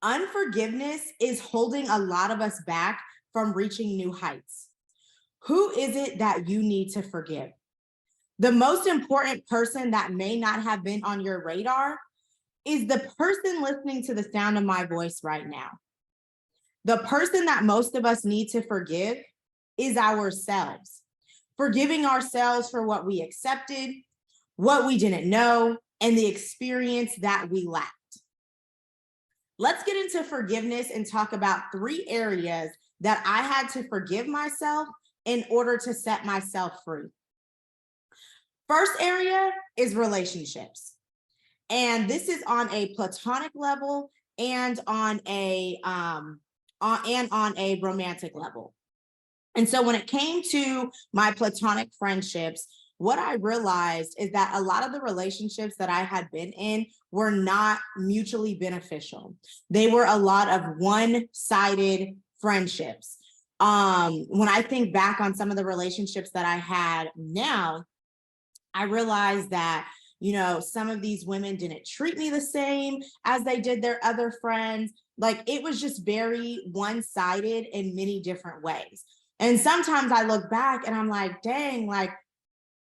Unforgiveness is holding a lot of us back from reaching new heights. Who is it that you need to forgive? The most important person that may not have been on your radar is the person listening to the sound of my voice right now. The person that most of us need to forgive is ourselves. Forgiving ourselves for what we accepted, what we didn't know, and the experience that we lacked. Let's get into forgiveness and talk about 3 areas that I had to forgive myself in order to set myself free. First area is relationships. And this is on a platonic level and on a romantic level. And so when it came to my platonic friendships, what I realized is that a lot of the relationships that I had been in were not mutually beneficial. They were a lot of one-sided friendships. When I think back on some of the relationships that I had now, I realized that, some of these women didn't treat me the same as they did their other friends. Like, it was just very one-sided in many different ways. And sometimes I look back and I'm like, dang, like,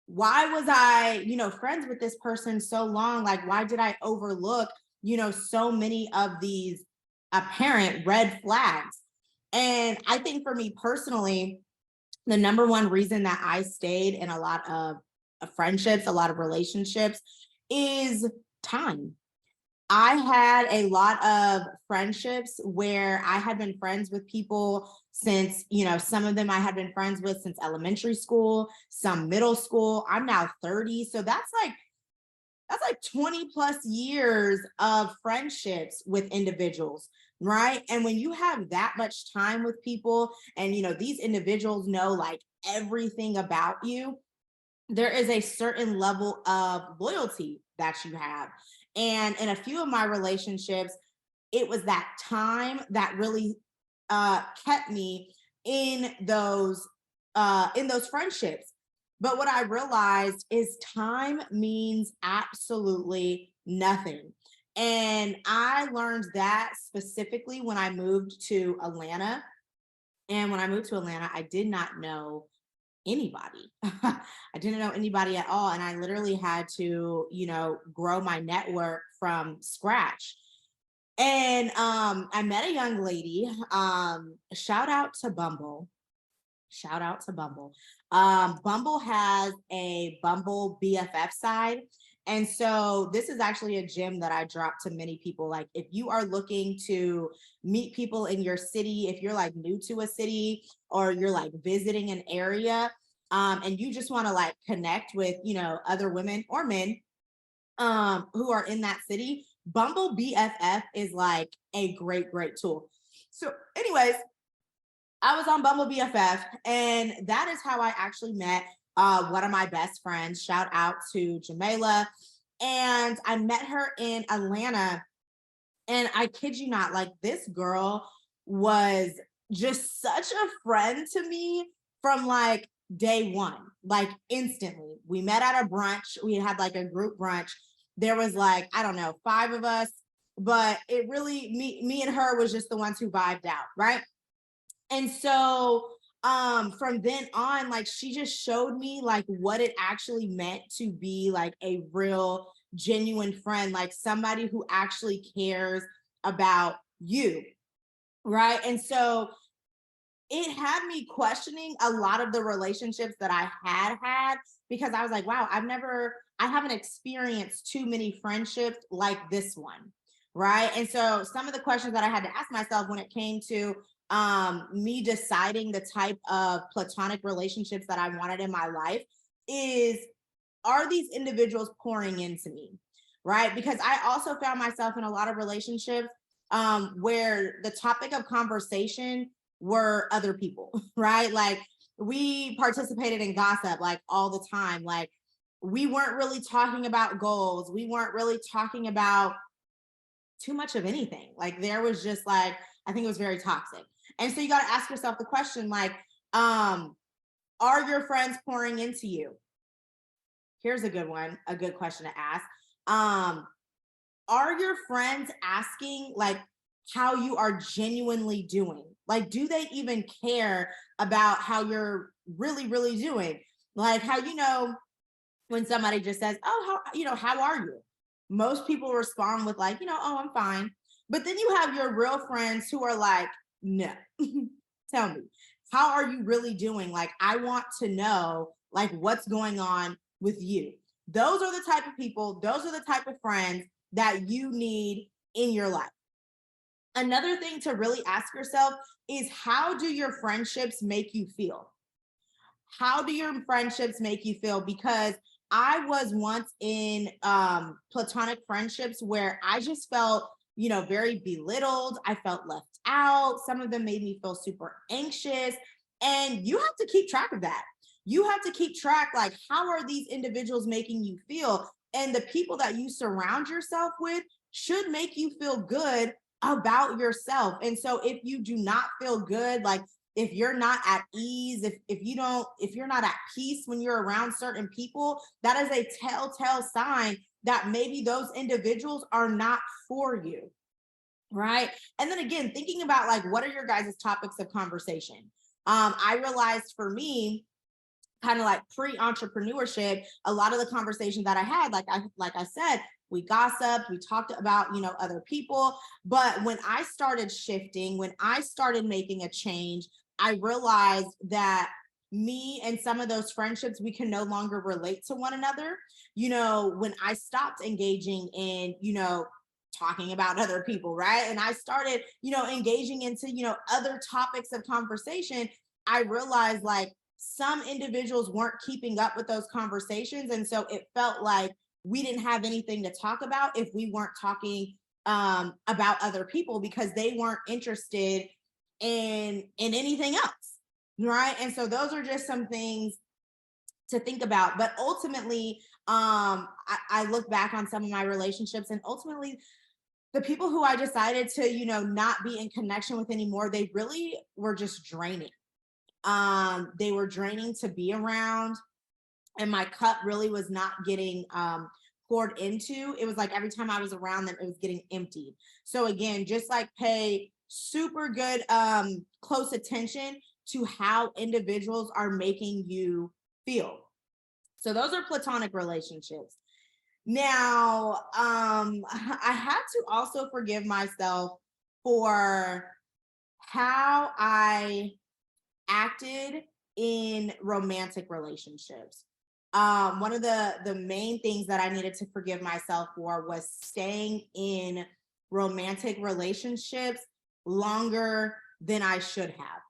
why was I, friends with this person so long? Like, why did I overlook, so many of these apparent red flags? And I think for me personally, the number one reason that I stayed in a lot of friendships, a lot of relationships, is time. I had a lot of friendships where I had been friends with people since, some of them I had been friends with since elementary school, some middle school. I'm now 30. So that's like 20 plus years of friendships with individuals, right? And when you have that much time with people and, these individuals know like everything about you, there is a certain level of loyalty that you have. And in a few of my relationships, it was that time that really kept me in those friendships. But what I realized is time means absolutely nothing. And I learned that specifically when I moved to Atlanta. And when I moved to Atlanta, I did not know anybody. I didn't know anybody at all. And I literally had to, grow my network from scratch. And I met a young lady. Shout out to Bumble. Shout out to Bumble. Bumble has a Bumble BFF side. And so this is actually a gem that I drop to many people. Like, if you are looking to meet people in your city, if you're like new to a city or you're like visiting an area, and you just want to like connect with, other women or men who are in that city, Bumble BFF is like a great, great tool. So anyways, I was on Bumble BFF, and that is how I actually met one of my best friends. Shout out to Jamela. And I met her in Atlanta. And I kid you not, like, this girl was just such a friend to me from like day one, like instantly. We met at a brunch. We had like a group brunch. There was like, I don't know, 5 of us, but it really, me and her was just the ones who vibed out, right? And so from then on, like, she just showed me like what it actually meant to be like a real genuine friend, like somebody who actually cares about you, right? And so it had me questioning a lot of the relationships that I had because I was like, wow, I haven't experienced too many friendships like this one, right? And so some of the questions that I had to ask myself when it came to me deciding the type of platonic relationships that I wanted in my life is, are these individuals pouring into me, right? Because I also found myself in a lot of relationships where the topic of conversation were other people, right? Like, we participated in gossip like all the time. Like, we weren't really talking about goals. We weren't really talking about too much of anything. Like, there was just like, I think it was very toxic. And so you got to ask yourself the question, like, are your friends pouring into you? Here's a good one, a good question to ask. Are your friends asking, like, how you are genuinely doing. Like, do they even care about how you're really, really doing? Like, how, when somebody just says, "Oh, how are you?" Most people respond with like, "Oh, I'm fine." But then you have your real friends who are like, "No, tell me, how are you really doing? Like, I want to know like what's going on with you." Those are the type of people, those are the type of friends that you need in your life. Another thing to really ask yourself is, how do your friendships make you feel? How do your friendships make you feel? Because I was once in platonic friendships where I just felt, very belittled. I felt left out. Some of them made me feel super anxious. And you have to keep track of that. You have to keep track, like, how are these individuals making you feel? And the people that you surround yourself with should make you feel good about yourself. And so if you do not feel good, like, if you're not at ease, if you're not at peace when you're around certain people, that is a telltale sign that maybe those individuals are not for you, right? And then again, thinking about like, what are your guys' topics of conversation? I realized for me, kind of like pre-entrepreneurship, a lot of the conversations that I had, like I said, we gossiped, we talked about, other people. But when I started shifting, when I started making a change, I realized that me and some of those friendships, we can no longer relate to one another. When I stopped engaging in, talking about other people, right? And I started, engaging into, other topics of conversation, I realized like some individuals weren't keeping up with those conversations. And so it felt like we didn't have anything to talk about if we weren't talking about other people, because they weren't interested in anything else, right? And so those are just some things to think about. But ultimately, I look back on some of my relationships, and ultimately the people who I decided to, not be in connection with anymore, they really were just draining. They were draining to be around, and my cup really was not getting poured into. It was like every time I was around them, it was getting emptied. So again, just like pay super good close attention to how individuals are making you feel. So those are platonic relationships. Now, I had to also forgive myself for how I acted in romantic relationships. One of the main things that I needed to forgive myself for was staying in romantic relationships longer than I should have,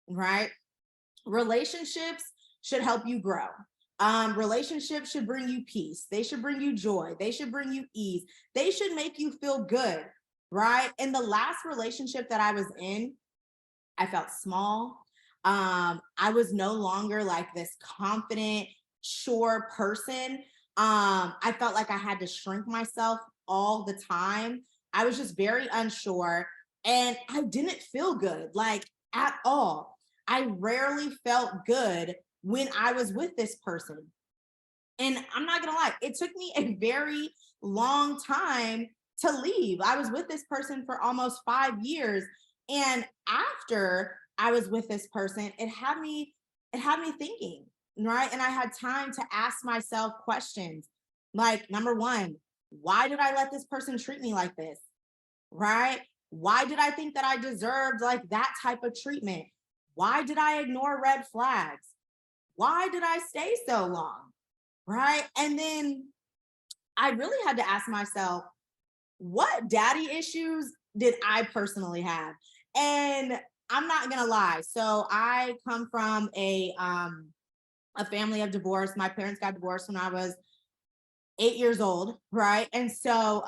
right? Relationships should help you grow. Relationships should bring you peace. They should bring you joy. They should bring you ease. They should make you feel good, right? In the last relationship that I was in, I felt small. I was no longer like this confident, sure person. I felt like I had to shrink myself all the time. I was just very unsure, and I didn't feel good, like, at all. I rarely felt good when I was with this person. And I'm not gonna lie, it took me a very long time to leave. I was with this person for almost 5 years. And after I was with this person, it had me thinking, right? And I had time to ask myself questions like, number one, why did I let this person treat me like this? Right? Why did I think that I deserved like that type of treatment? Why did I ignore red flags? Why did I stay so long? Right? And then I really had to ask myself, what daddy issues did I personally have? And I'm not gonna lie. So I come from a family of divorce. My parents got divorced when I was 8 years old, right? And so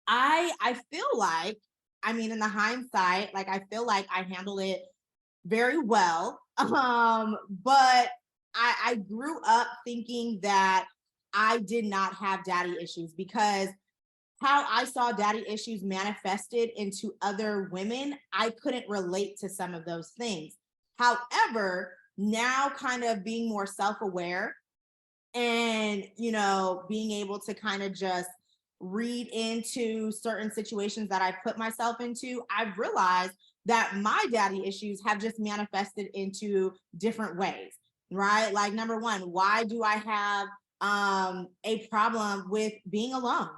I feel like, I mean, in the hindsight, like, I feel like I handled it very well. But I grew up thinking that I did not have daddy issues, because how I saw daddy issues manifested into other women, I couldn't relate to some of those things. However, now kind of being more self-aware and, being able to kind of just read into certain situations that I put myself into, I've realized that my daddy issues have just manifested into different ways, right? Like, number one, why do I have a problem with being alone?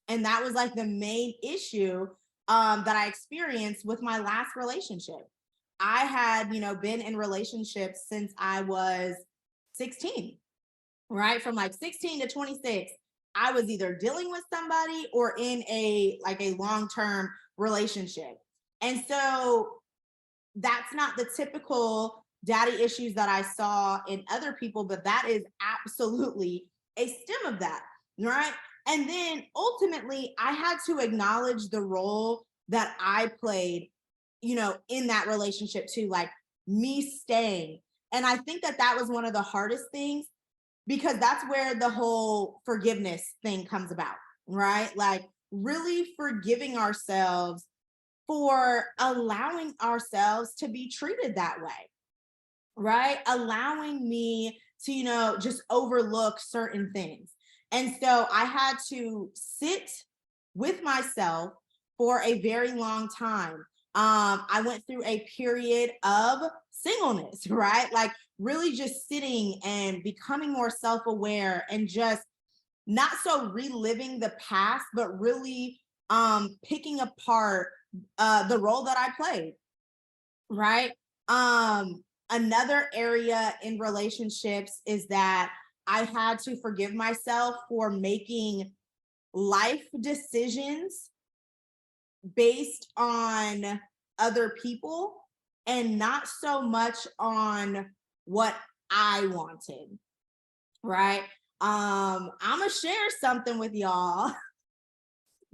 And that was like the main issue that I experienced with my last relationship. I had, been in relationships since I was 16, right? From like 16 to 26, I was either dealing with somebody or in a long-term relationship. And so that's not the typical daddy issues that I saw in other people, but that is absolutely a stem of that, right? And then ultimately, I had to acknowledge the role that I played, in that relationship too, like me staying. And I think that that was one of the hardest things, because that's where the whole forgiveness thing comes about, right? Like really forgiving ourselves for allowing ourselves to be treated that way, right? Allowing me to, just overlook certain things. And so I had to sit with myself for a very long time. I went through a period of singleness, right? Like really just sitting and becoming more self-aware and just not so reliving the past, but really picking apart the role that I played, right? Another area in relationships is that I had to forgive myself for making life decisions based on other people and not so much on what I wanted, right? I'm gonna share something with y'all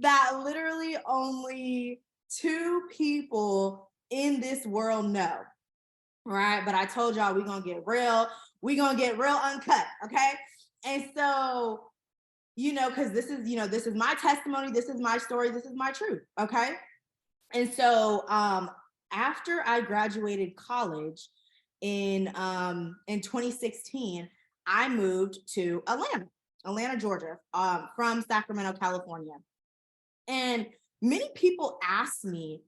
that literally only two people in this world know, right? But I told y'all we're gonna get real, uncut, okay? And so, because this is my testimony, this is my story, this is my truth, okay? And so after I graduated college in 2016, I moved to Atlanta, Georgia, from Sacramento, California. And many people ask me,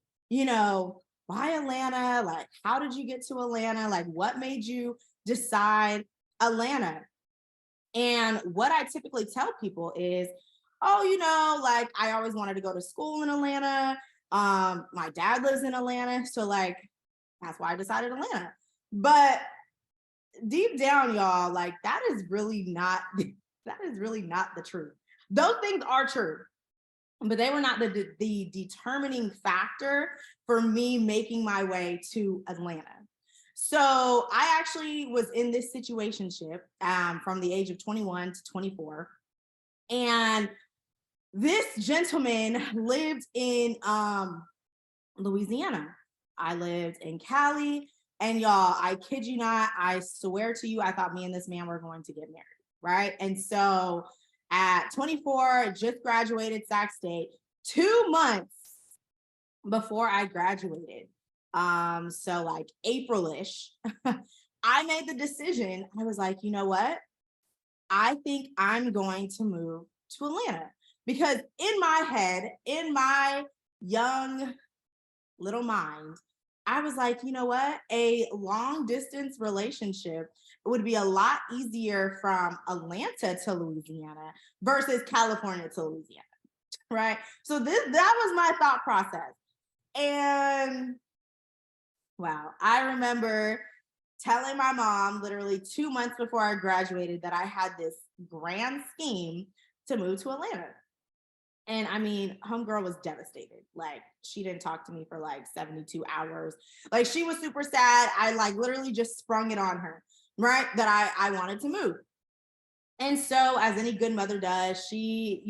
why Atlanta? Like, how did you get to Atlanta? Like, what made you decide Atlanta? And what I typically tell people is, oh, like I always wanted to go to school in Atlanta. My dad lives in Atlanta. So like, that's why I decided Atlanta. But deep down, y'all, like that is really not the truth. Those things are true, but they were not the determining factor for me making my way to Atlanta. So I actually was in this situationship from the age of 21 to 24. And this gentleman lived in Louisiana. I lived in Cali. And y'all, I kid you not, I swear to you, I thought me and this man were going to get married, right? And so at 24, just graduated Sac State, 2 months before I graduated. So like April-ish, I made the decision. I was like, you know what? I think I'm going to move to Atlanta, because in my head, in my young little mind, I was like, you know what? A long distance relationship would be a lot easier from Atlanta to Louisiana versus California to Louisiana, right? So that was my thought process. And wow, I remember telling my mom literally 2 months before I graduated that I had this grand scheme to move to Atlanta. And I mean, homegirl was devastated. Like, she didn't talk to me for like 72 hours. Like, she was super sad. I like literally just sprung it on her, right? That I wanted to move. And so, as any good mother does, she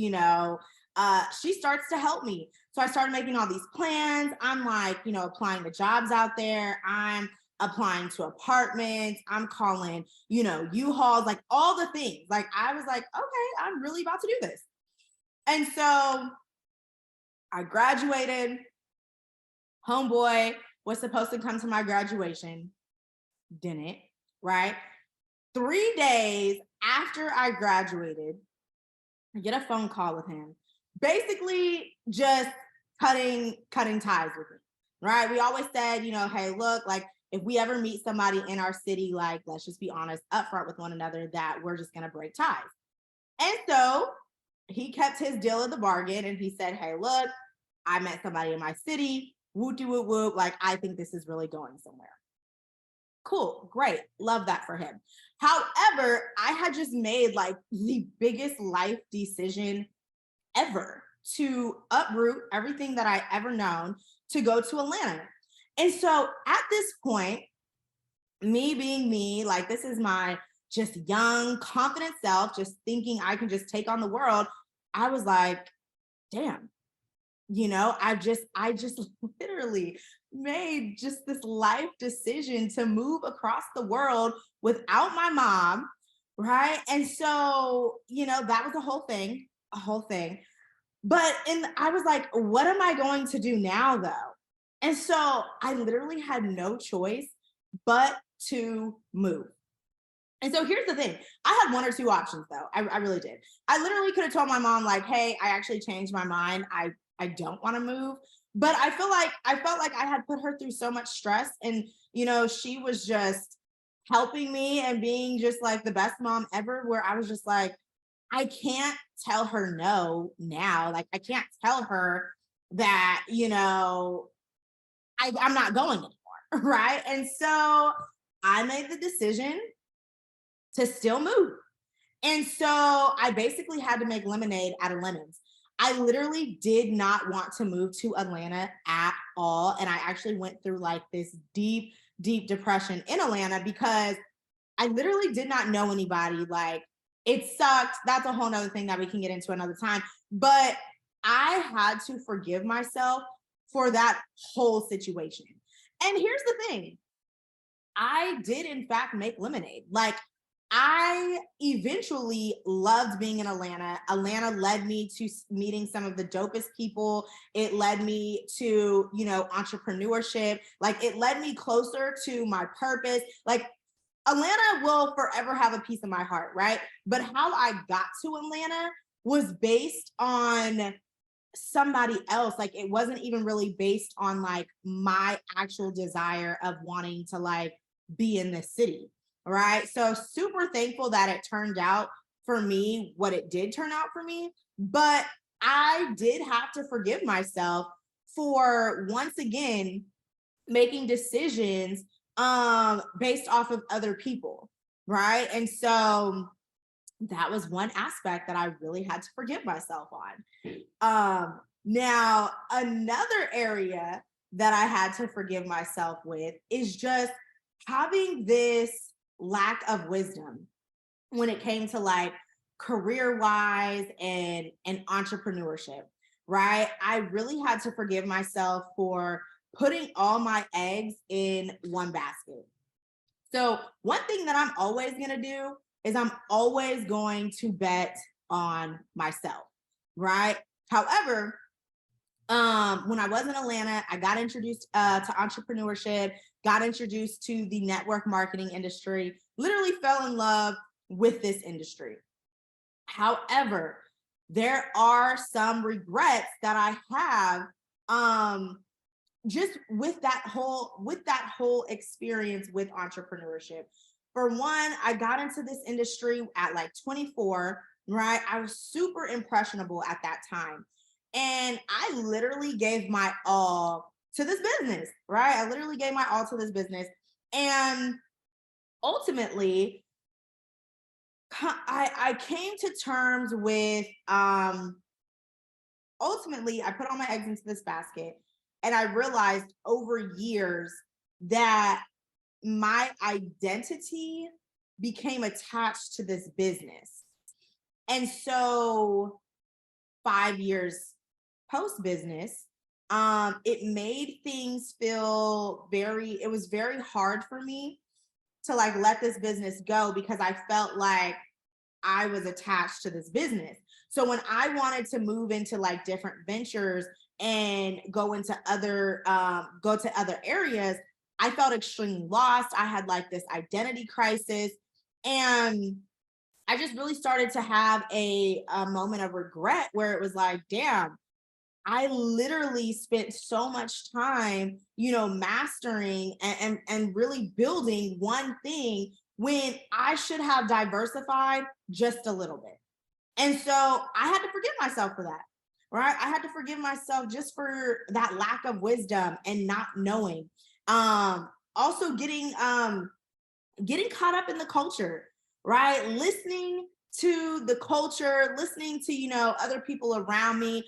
starts to help me. So I started making all these plans. I'm like, applying to jobs out there. I'm applying to apartments. I'm calling, U-Hauls, like all the things. Like, I was like, okay, I'm really about to do this. And so I graduated. Homeboy was supposed to come to my graduation. Didn't, right? 3 days after I graduated, I get a phone call with him. basically just cutting ties with me, right? We always said, hey, look, like if we ever meet somebody in our city, like let's just be honest upfront with one another that we're just gonna break ties. And so he kept his deal of the bargain and he said, hey, look, I met somebody in my city, whoop de whoop whoop, like I think this is really going somewhere. Cool, great, love that for him. However, I had just made like the biggest life decision ever to uproot everything that I ever known to go to Atlanta. And so at this point, me being me, like this is my just young, confident self, just thinking I can just take on the world. I was like, damn, I just literally made just this life decision to move across the world without my mom, right? And so, that was a whole thing. But I was like, what am I going to do now though? And so I literally had no choice but to move. And so here's the thing. I had one or two options though. I really did. I literally could have told my mom, like, hey, I actually changed my mind. I don't want to move. But I felt like I had put her through so much stress. And she was just helping me and being just like the best mom ever, where I was just like, I can't tell her no now. Like I can't tell her that, I'm not going anymore. Right. And so I made the decision to still move. And so I basically had to make lemonade out of lemons. I literally did not want to move to Atlanta at all. And I actually went through like this deep, deep depression in Atlanta because I literally did not know anybody. Like it sucked. That's a whole nother thing that we can get into another time. But I had to forgive myself for that whole situation. And here's the thing. I did in fact make lemonade. Like I eventually loved being in Atlanta. Atlanta led me to meeting some of the dopest people. It led me to, entrepreneurship. Like it led me closer to my purpose. Like Atlanta will forever have a piece of my heart, right? But how I got to Atlanta was based on somebody else. Like it wasn't even really based on like my actual desire of wanting to like be in this city. Right. So super thankful that it turned out for me what it did turn out for me. But I did have to forgive myself for once again making decisions based off of other people. Right. And so that was one aspect that I really had to forgive myself on. Now, another area that I had to forgive myself with is just having this lack of wisdom when it came to like career wise and entrepreneurship, right? I really had to forgive myself for putting all my eggs in one basket. So one thing that I'm always going to do is I'm always going to bet on myself, right? However, when I was in Atlanta, I got introduced to entrepreneurship, got introduced to the network marketing industry, literally fell in love with this industry. However, there are some regrets that I have just with that whole experience with entrepreneurship. For one, I got into this industry at like 24, right? I was super impressionable at that time. And I literally gave my all to this business, right? I literally gave my all to this business. And ultimately, I came to terms with, ultimately, I put all my eggs into this basket. And I realized over years that my identity became attached to this business. And so 5 years post business, it made things feel it was very hard for me to like let this business go because I felt like I was attached to this business. So when I wanted to move into like different ventures and go to other areas, I felt extremely lost. I had like this identity crisis. And I just really started to have a moment of regret where it was like, damn, I literally spent so much time, mastering and really building one thing when I should have diversified just a little bit. And so I had to forgive myself for that, right? I had to forgive myself just for that lack of wisdom and not knowing. Also getting caught up in the culture, right? Listening to the culture, listening to, other people around me,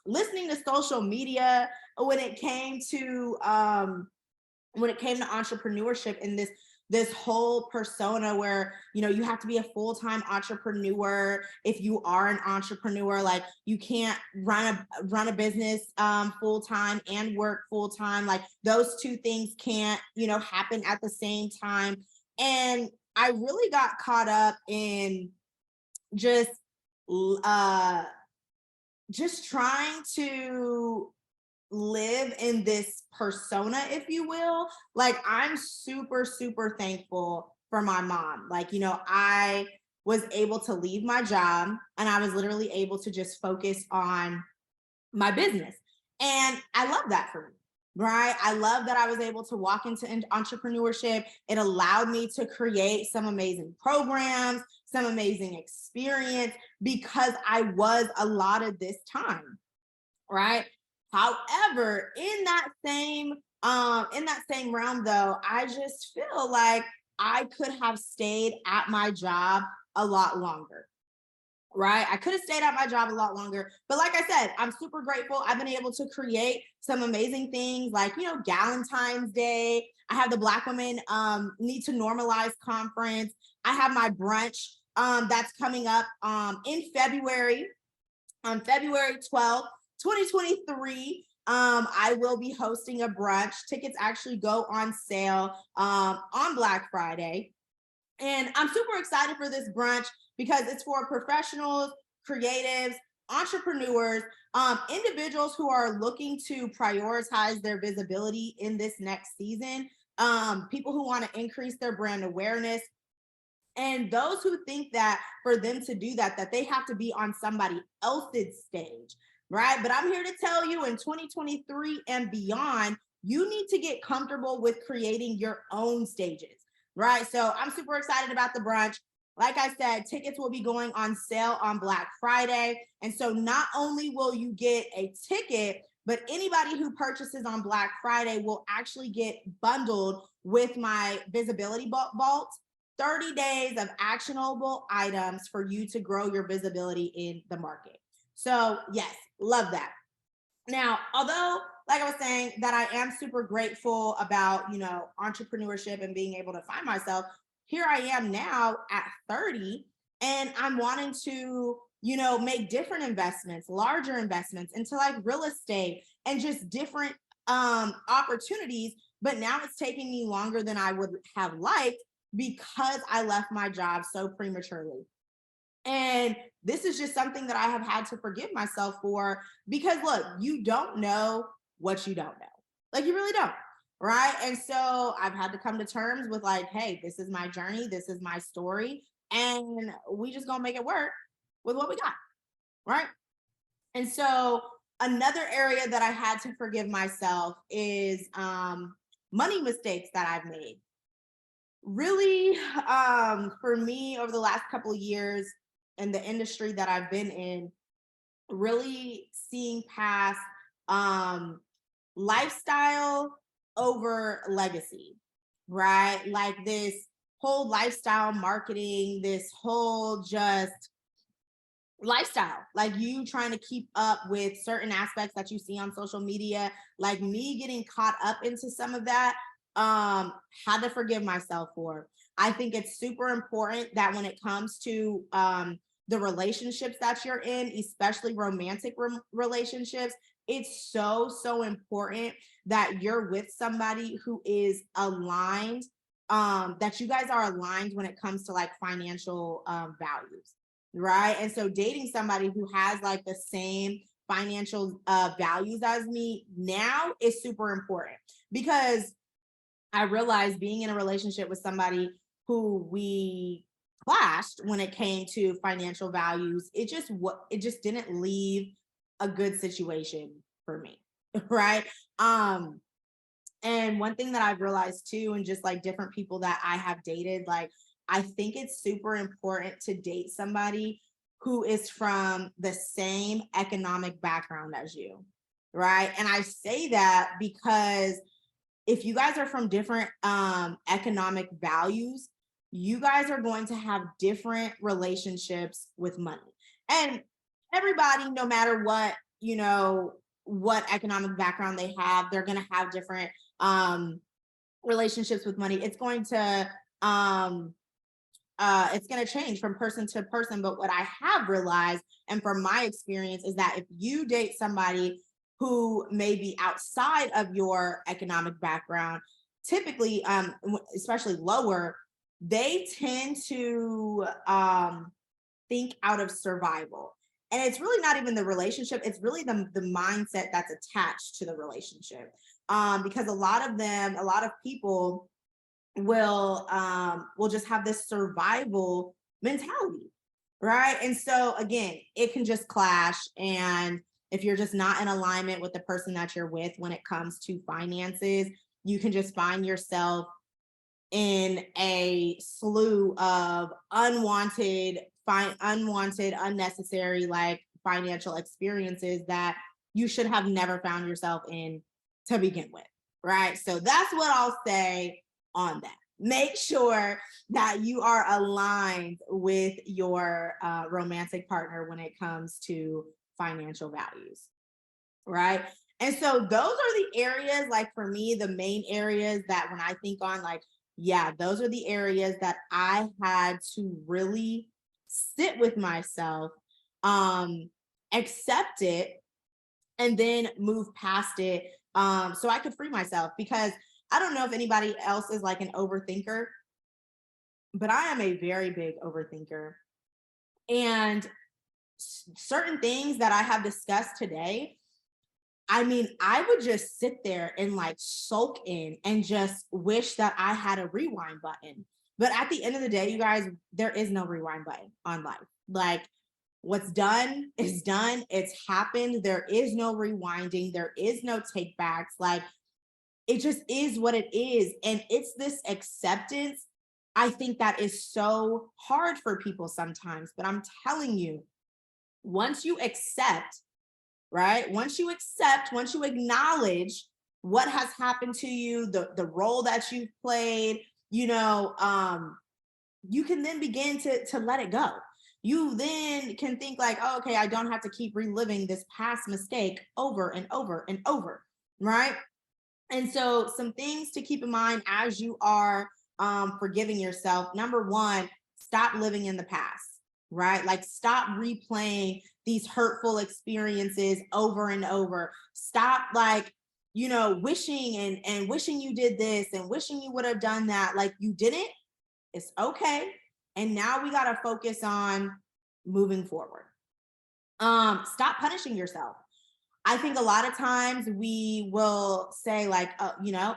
listening to social media when it came to entrepreneurship and this whole persona where you have to be a full-time entrepreneur. If you are an entrepreneur, like you can't run a business full-time and work full-time. Like those two things can't happen at the same time. And I really got caught up in just uh just trying to live in this persona, if you will. Like I'm super, super thankful for my mom. Like, I was able to leave my job and I was literally able to just focus on my business. And I love that for me. Right. I love that I was able to walk into entrepreneurship. It allowed me to create some amazing programs, some amazing experience because I was allotted this time. Right. However, in that same realm though, I just feel like I could have stayed at my job a lot longer. Right? I could have stayed at my job a lot longer. But like I said, I'm super grateful. I've been able to create some amazing things like, Galentine's Day. I have the Black Women Need to Normalize Conference. I have my brunch that's coming up in February, on February 12th, 2023. I will be hosting a brunch. Tickets actually go on sale on Black Friday. And I'm super excited for this brunch because it's for professionals, creatives, entrepreneurs, individuals who are looking to prioritize their visibility in this next season, people who want to increase their brand awareness, and those who think that for them to do that, that they have to be on somebody else's stage, right? But I'm here to tell you in 2023 and beyond, you need to get comfortable with creating your own stages, right? So I'm super excited about the brunch. Like I said, tickets will be going on sale on Black Friday. And so not only will you get a ticket, but anybody who purchases on Black Friday will actually get bundled with my visibility vault, 30 days of actionable items for you to grow your visibility in the market. So yes, love that. Now, although, like I was saying, that I am super grateful about, entrepreneurship and being able to find myself, here I am now at 30, and I'm wanting to, make different investments, larger investments into like real estate and just different opportunities. But now it's taking me longer than I would have liked because I left my job so prematurely. And this is just something that I have had to forgive myself for because look, you don't know what you don't know. Like you really don't. Right. And so I've had to come to terms with like, hey, this is my journey. This is my story. And we just gonna make it work with what we got. Right. And so another area that I had to forgive myself is money mistakes that I've made. Really, for me over the last couple of years in the industry that I've been in, really seeing past um, lifestyle over legacy, right? Like this whole lifestyle marketing, this whole just lifestyle, like you trying to keep up with certain aspects that you see on social media, like me getting caught up into some of that, had to forgive myself for. I think it's super important that when it comes to the relationships that you're in, especially romantic relationships, it's so important that you're with somebody who is aligned, that you guys are aligned when it comes to like financial values, right? And so dating somebody who has like the same financial values as me now is super important because I realized being in a relationship with somebody who we clashed when it came to financial values. It just didn't leave a good situation for me, right? And one thing that I've realized too, and just like different people that I have dated, like I think it's super important to date somebody who is from the same economic background as you, right? And I say that because if you guys are from different economic values, you guys are going to have different relationships with money. And everybody, no matter what economic background they have, they're going to have different um, relationships with money. It's going to change from person to person. But what I have realized, and from my experience, is that if you date somebody who may be outside of your economic background, typically, especially lower, they tend to think out of survival. And it's really not even the relationship, it's really the mindset that's attached to the relationship. Because a lot of people will just have this survival mentality, right? And so again, it can just clash. And if you're just not in alignment with the person that you're with when it comes to finances, you can just find yourself in a slew of unnecessary, like financial experiences that you should have never found yourself in to begin with, right? So that's what I'll say on that. Make sure that you are aligned with your romantic partner when it comes to financial values, right? And so those are the areas, like for me, the main areas that when I think on, like, yeah, those are the areas that I had to really sit with myself, accept it, and then move past it, so I could free myself. Because I don't know if anybody else is like an overthinker, but I am a very big overthinker. And certain things that I have discussed today, I mean, I would just sit there and like soak in and just wish that I had a rewind button. But at the end of the day, you guys, there is no rewind button on life. Like, what's done is done. It's happened. There is no rewinding. There is no take backs. Like, it just is what it is. And it's this acceptance, I think, that is so hard for people sometimes. But I'm telling you, once you accept, right? Once you accept, once you acknowledge what has happened to you, the role that you've played, you can then begin to let it go. You then can think like, oh, okay, I don't have to keep reliving this past mistake over and over and over, right? And so some things to keep in mind as you are forgiving yourself. Number one, stop living in the past, right? Like, stop replaying these hurtful experiences over and over. Stop, like, wishing and wishing you did this and wishing you would have done that. Like, you didn't. It's okay. And now we got to focus on moving forward. Stop punishing yourself. I think a lot of times we will say like,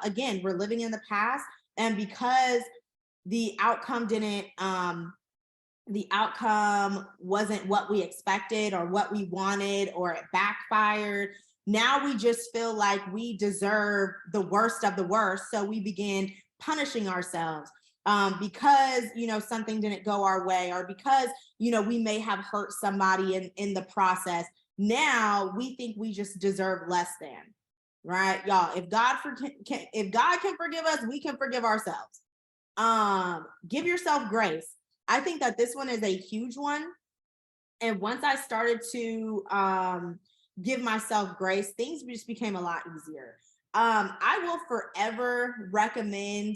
again, we're living in the past, and because the outcome wasn't what we expected or what we wanted, or it backfired, now we just feel like we deserve the worst of the worst. So we begin punishing ourselves because, something didn't go our way, or because, we may have hurt somebody in the process. Now we think we just deserve less than, right? Y'all, if God can forgive us, we can forgive ourselves. Give yourself grace. I think that this one is a huge one. And once I started to give myself grace, things just became a lot easier. I will forever recommend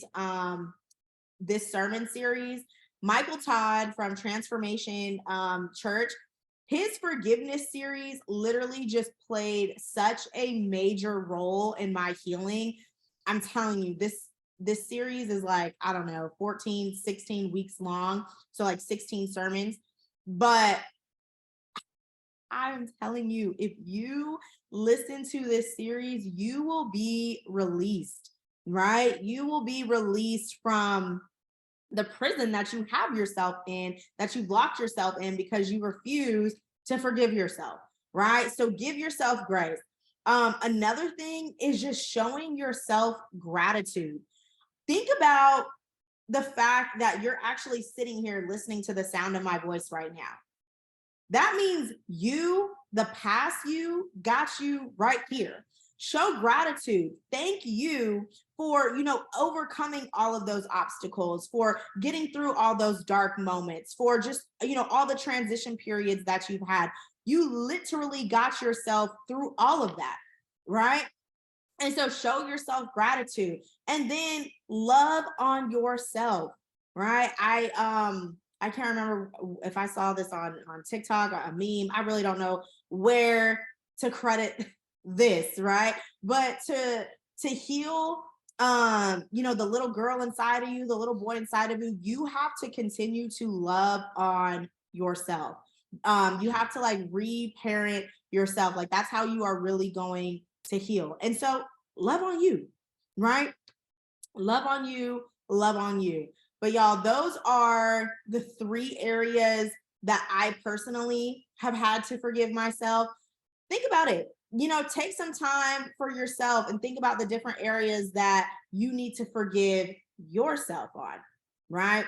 this sermon series. Michael Todd from Transformation Church, his forgiveness series literally just played such a major role in my healing. I'm telling you, this series is like, I don't know, 14, 16 weeks long. So like 16 sermons. But I'm telling you, if you listen to this series, you will be released, right? You will be released from the prison that you have yourself in, that you've locked yourself in because you refuse to forgive yourself, right? So give yourself grace. Another thing is just showing yourself gratitude. Think about the fact that you're actually sitting here listening to the sound of my voice right now. That means you, the past you, got you right here. Show gratitude. Thank you for, overcoming all of those obstacles, for getting through all those dark moments, for just, all the transition periods that you've had. You literally got yourself through all of that, right? And so show yourself gratitude, and then love on yourself, right? I can't remember if I saw this on TikTok or a meme. I really don't know where to credit this, right? But to heal the little girl inside of you, the little boy inside of you, you have to continue to love on yourself. You have to like reparent yourself. Like that's how you are really going to heal. And so love on you, right? Love on you, love on you. But y'all, those are the 3 areas that I personally have had to forgive myself. Think about it. Take some time for yourself and think about the different areas that you need to forgive yourself on, right?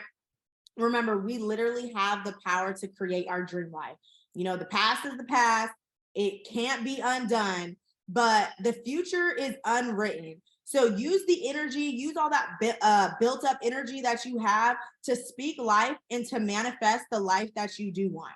Remember, we literally have the power to create our dream life. The past is the past. It can't be undone, but the future is unwritten. So use the energy, use all that built up energy that you have to speak life and to manifest the life that you do want.